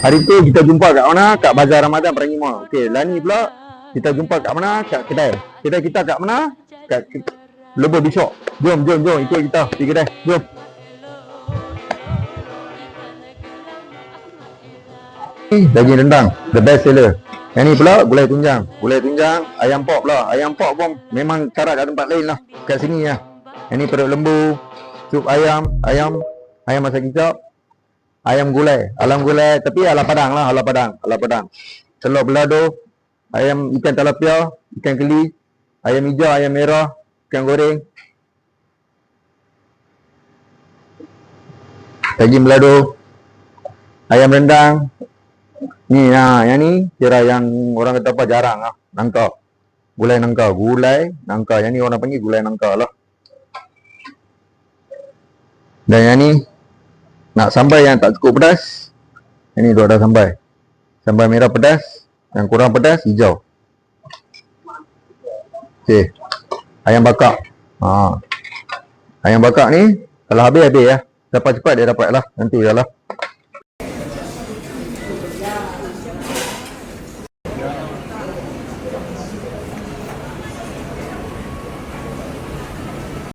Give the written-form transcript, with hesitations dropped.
Hari tu kita jumpa kat mana? Kat Bazar Ramadan Perangi Mall. Okey, lah ni pula kita jumpa kat mana? Kat kedai. Kedai kita kat mana? Kat Lebo Bishop. Jom ikut kita pergi kedai. Jom. Daging rendang, the best seller. Yang ni pula gulai tunjang. Gulai tunjang, ayam pop pula. Ayam pop pun memang karat kat tempat lain lah. Kat sini lah. Yang ni perut lembu, sup ayam masak kicap, ayam gulai tapi ala Padang lah, ala Padang. Telur belado, ayam ikan tilapia, ikan keli, ayam hijau, ayam merah, ikan goreng, daging belado, ayam rendang. Ni yang ni kira yang orang kata apa jarang lah, nangka. Gulai nangka. Yang ni orang panggil gulai nangka lah. Dan yang ni nak sambal yang tak cukup pedas. Yang ni dua dah sambal. Sambal merah pedas, yang kurang pedas hijau. Okey. Ayam bakar. Ayam bakar ni kalau habis ya. Cepat dia dapat lah. Nanti dah lah.